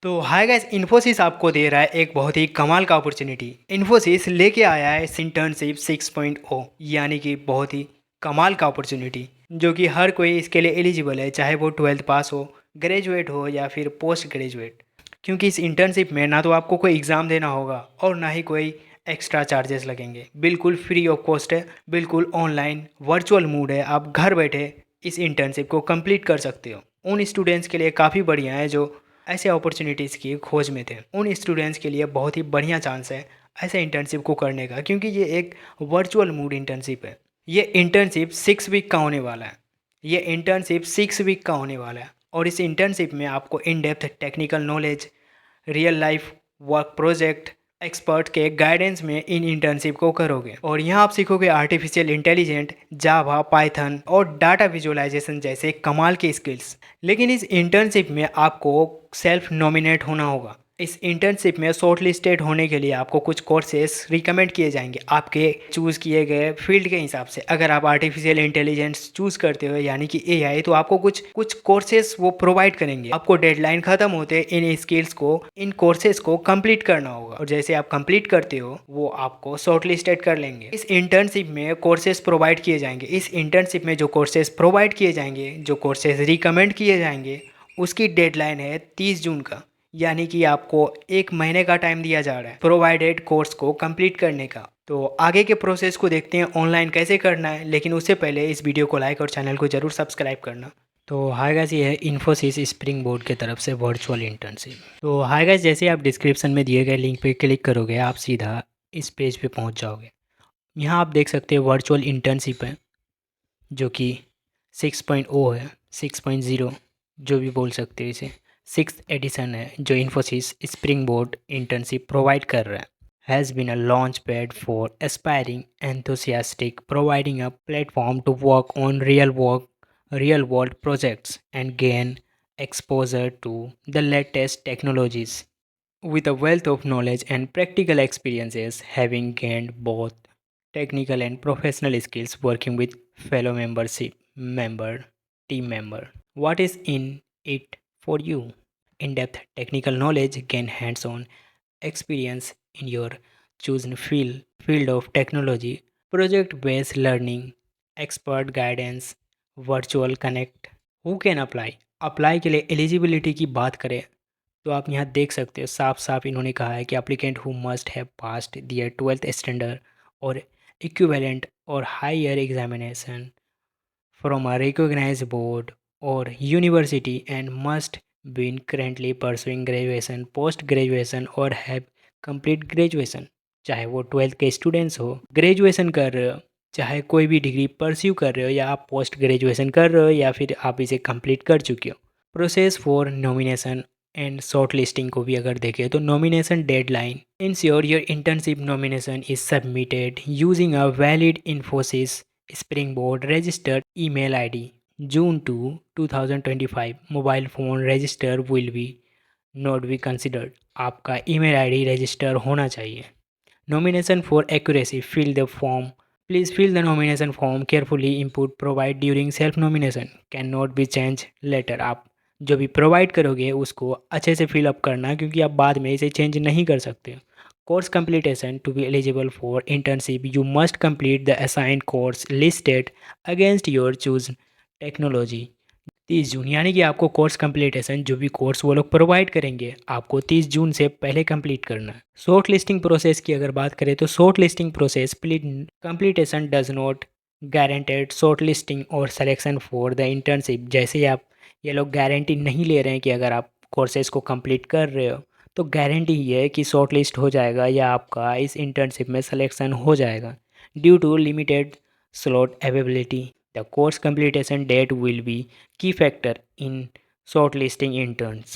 तो hi guys, Infosys आपको दे रहा है एक बहुत ही कमाल का अपॉर्चुनिटी। इन्फोसिस लेके आया है इंटर्नशिप 6.0, यानी कि बहुत ही कमाल का अपॉर्चुनिटी जो कि हर कोई इसके लिए एलिजिबल है, चाहे वो 12th पास हो, ग्रेजुएट हो या फिर पोस्ट ग्रेजुएट। क्योंकि इस इंटर्नशिप में ना तो आपको कोई एग्ज़ाम देना होगा और ना ही कोई एक्स्ट्रा चार्जेस लगेंगे। बिल्कुल फ्री ऑफ कॉस्ट है, बिल्कुल ऑनलाइन वर्चुअल मूड है। आप घर बैठे इस इंटर्नशिप को कंप्लीट कर सकते हो। उन स्टूडेंट्स के लिए काफ़ी बढ़िया है जो ऐसे अपॉर्चुनिटीज़ की खोज में थे। उन स्टूडेंट्स के लिए बहुत ही बढ़िया चांस है ऐसे इंटर्नशिप को करने का, क्योंकि ये एक वर्चुअल मूड इंटर्नशिप है। ये इंटर्नशिप 6 वीक का होने वाला है। ये इंटर्नशिप 6 वीक का होने वाला है और इस इंटर्नशिप में आपको in depth technical knowledge, real life work project, expert के गाइडेंस में इन इंटर्नशिप को करोगे और यहाँ आप सीखोगे आर्टिफिशियल इंटेलिजेंट, जावा, पाइथन और डाटा विजुअलाइजेशन जैसे कमाल की स्किल्स। लेकिन इस इंटर्नशिप में आपको सेल्फ नॉमिनेट होना होगा। इस इंटर्नशिप में शॉर्ट लिस्टेड होने के लिए आपको कुछ कोर्सेस रिकमेंड किए जाएंगे आपके चूज़ किए गए फील्ड के हिसाब से। अगर आप आर्टिफिशियल इंटेलिजेंस चूज़ करते हो यानी कि एआई, तो आपको कुछ कोर्सेस वो प्रोवाइड करेंगे। आपको डेडलाइन खत्म होते इन स्किल्स को, इन कोर्सेज को कंप्लीट करना होगा और जैसे आप कंप्लीट करते हो वो आपको शॉर्ट लिस्टेड कर लेंगे। इस इंटर्नशिप में कोर्सेज प्रोवाइड किए जाएंगे। इस इंटर्नशिप में जो कोर्सेज प्रोवाइड किए जाएंगे, जो कोर्सेज रिकमेंड किए जाएंगे, उसकी डेडलाइन है 30 जून का। यानी कि आपको 1 महीने का टाइम दिया जा रहा है प्रोवाइडेड कोर्स को कंप्लीट करने का। तो आगे के प्रोसेस को देखते हैं ऑनलाइन कैसे करना है, लेकिन उससे पहले इस वीडियो को लाइक और चैनल को जरूर सब्सक्राइब करना। तो हाय गाइस, ये है इन्फोसिस स्प्रिंग बोर्ड की तरफ से वर्चुअल इंटर्नशिप। तो हाय गाइस, जैसे आप डिस्क्रिप्शन में दिए गए लिंक पे क्लिक करोगे आप सीधा इस पेज पे पहुंच जाओगे। यहाँ आप देख सकते हैं वर्चुअल इंटर्नशिप है जो कि 6.0 है, 6.0 जो भी बोल सकते हो इसे। 6th एडिशन है जो Infosys Springboard internship provide कर रहा है। Has been a launch pad for aspiring enthusiastic, providing a platform to work on real world projects and gain exposure to the latest technologies. With a wealth of knowledge and practical experiences, having gained both technical and professional skills working with fellow team member. What is in it for you? In-depth technical knowledge, gain hands-on experience in your chosen field of technology, project-based learning, expert guidance, virtual connect. Who can apply? Apply के लिए eligibility की बात करें तो आप यहाँ देख सकते हो साफ साफ इन्होंने कहा है कि applicant who must have passed their 12th standard और इक्विवेलेंट और higher examination from a recognise board और university and must been currently pursuing graduation, post graduation और हैव कंप्लीट ग्रेजुएशन। चाहे वो 12th के स्टूडेंट्स हो, ग्रेजुएशन कर रहे हो, चाहे कोई भी डिग्री परस्यू कर रहे हो या आप पोस्ट ग्रेजुएशन कर रहे हो या फिर आप इसे कंप्लीट कर चुके हो। Process for nomination and short listing को भी अगर देखें तो nomination deadline, ensure your internship nomination is submitted using a valid Infosys Springboard registered email ID June 2 2025 mobile phone register will be not be considered. आपका email ID register होना चाहिए। Nomination for accuracy, fill the form, please fill the nomination form carefully, input provide during self nomination can not be change letter. आप जो भी provide करोगे उसको अच्छे से फिल अप करना, क्योंकि आप बाद में इसे चेंज नहीं कर सकते। Course completion, to be eligible for internship you must complete the assigned course listed against your choose technology 30 June. यानी कि आपको कोर्स कंप्लीटेशन, जो भी कोर्स वो लोग प्रोवाइड करेंगे, आपको 30 जून से पहले कंप्लीट करना है। शॉर्ट लिस्टिंग प्रोसेस की अगर बात करें तो short listing process completion does not guaranteed short listing और सिलेक्शन फॉर द इंटर्नशिप। जैसे ही आप ये लोग गारंटी नहीं ले रहे हैं कि अगर आप कोर्सेज को कंप्लीट कर रहे हो तो गारंटी ये है कि शॉर्ट लिस्ट हो जाएगा या आपका इस इंटर्नशिप में सिलेक्शन हो जाएगा। Due to limited slot availability, the course completion date will be key factor in shortlisting interns.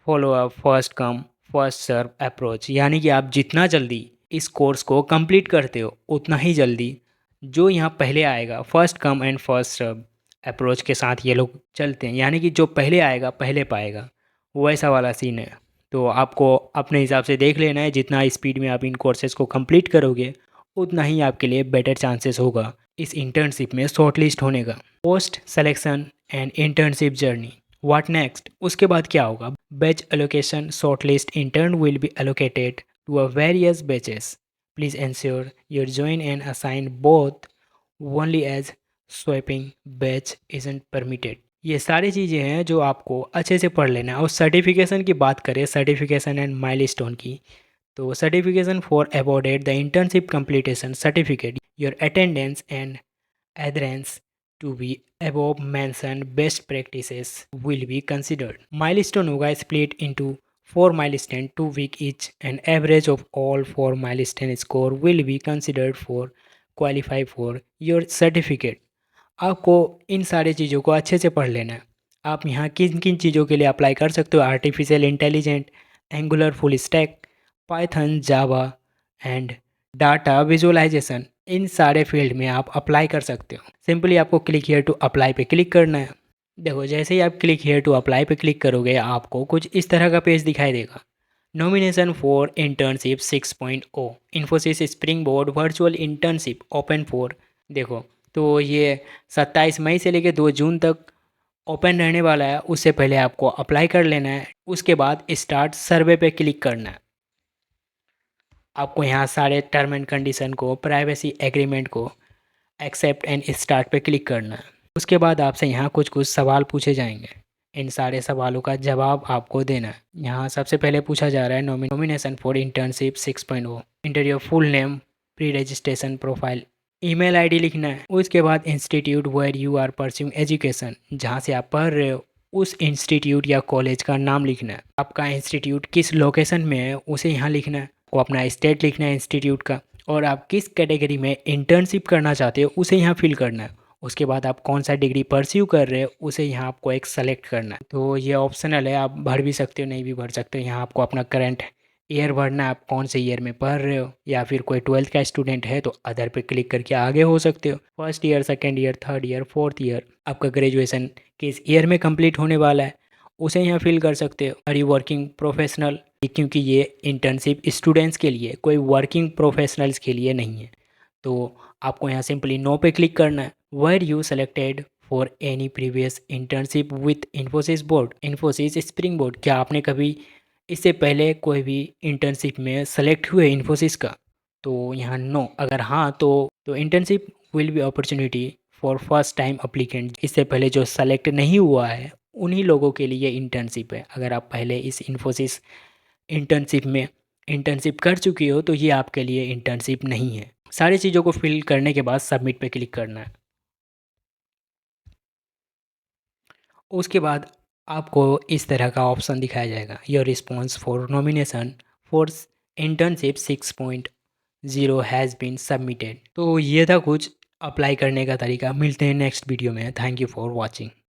Follow a first come first serve approach, यानी कि आप जितना जल्दी इस कोर्स को कंप्लीट करते हो उतना ही जल्दी जो यहाँ पहले आएगा, first come and first serve approach के साथ ये लोग चलते हैं। यानी कि जो पहले आएगा पहले पाएगा, वैसा वाला सीन है। तो आपको अपने हिसाब से देख लेना है, जितना स्पीड में आप इन कोर्सेज को कंप्लीट करोगे उतना ही आपके लिए बेटर चांसेस होगा इस इंटर्नशिप में शॉर्टलिस्ट होने का। Post selection and internship journey, what next, उसके बाद क्या होगा? Batch allocation, short list intern will be allocated to a various batches, please ensure your join and assign both only as swapping batch isn't permitted. ये सारी चीज़ें हैं जो आपको अच्छे से पढ़ लेना है। और सर्टिफिकेशन की बात करें, सर्टिफिकेशन एंड माइलस्टोन की, तो certification for awarded the internship completion certificate, your attendance and adherence to be above mentioned best practices will be considered. Milestone होगा split into 4 milestone 2 week each, and average of all 4 milestone score will be considered for qualify for your certificate. आपको इन सारी चीज़ों को अच्छे से पढ़ लेना है। आप यहाँ किन किन चीज़ों के लिए अप्लाई कर सकते हो? Artificial intelligent, angular full stack, python, java and data visualisation, इन सारे फील्ड में आप अप्लाई कर सकते हो। सिंपली आपको क्लिक हियर टू अप्लाई पे क्लिक करना है। देखो, जैसे ही आप क्लिक हियर टू अप्लाई पे क्लिक करोगे, आपको कुछ इस तरह का पेज दिखाई देगा। Nomination for internship 6.0 Infosys spring board virtual internship open for. देखो, तो ये 27 मई से लेकर 2 जून तक ओपन रहने वाला है। उससे पहले आपको अप्लाई कर लेना है। उसके बाद स्टार्ट सर्वे पे क्लिक करना है। आपको यहाँ सारे टर्म एंड कंडीशन को, प्राइवेसी एग्रीमेंट को एक्सेप्ट एंड स्टार्ट पे क्लिक करना है। उसके बाद आपसे यहाँ कुछ कुछ सवाल पूछे जाएंगे। इन सारे सवालों का जवाब आपको देना है। यहाँ सबसे पहले पूछा जा रहा है nomination for internship 6.0, enter your full name, pre registration profile, email ID लिखना है। उसके बाद institute where you are pursuing education, जहाँ से आप पढ़ रहे हो उस इंस्टीट्यूट या कॉलेज का नाम लिखना है। आपका इंस्टीट्यूट किस लोकेशन में है उसे यहाँ लिखना है। को अपना स्टेट लिखना है इंस्टीट्यूट का, और आप किस कैटेगरी में इंटर्नशिप करना चाहते हो उसे यहाँ फिल करना है। उसके बाद आप कौन सा डिग्री परस्यू कर रहे हो उसे यहाँ आपको एक सेलेक्ट करना है। तो ये ऑप्शनल है, आप भर भी सकते हो, नहीं भी भर सकते हो। यहाँ आपको अपना करंट ईयर भरना है, आप कौन से ईयर में पढ़ रहे हो, या फिर कोई 12th का स्टूडेंट है तो अदर पे क्लिक करके आगे हो सकते हो। First year, second year, third year, fourth year, आपका ग्रेजुएशन किस ईयर में कंप्लीट होने वाला है उसे यहाँ फिल कर सकते हो। आर यू वर्किंग प्रोफेशनल, क्योंकि ये इंटर्नशिप स्टूडेंट्स के लिए, कोई वर्किंग प्रोफेशनल्स के लिए नहीं है। तो आपको यहाँ सिंपली नो पे क्लिक करना है। Were you selected for any previous internship with Infosys board, Infosys Springboard, क्या आपने कभी इससे पहले कोई भी इंटर्नशिप में सेलेक्ट हुए इन्फोसिस का? तो यहाँ नो। अगर हाँ तो internship will be opportunity for first time applicant, इससे पहले जो सेलेक्ट नहीं हुआ है उन्हीं लोगों के लिए इंटर्नशिप है। अगर आप पहले इस इन्फोसिस इंटर्नशिप में इंटर्नशिप कर चुकी हो तो ये आपके लिए इंटर्नशिप नहीं है। सारी चीज़ों को फिल करने के बाद सबमिट पे क्लिक करना है। उसके बाद आपको इस तरह का ऑप्शन दिखाया जाएगा, your response for nomination for internship 6.0 has been submitted. तो ये था कुछ अप्लाई करने का तरीका। मिलते हैं नेक्स्ट वीडियो में। Thank you for watching.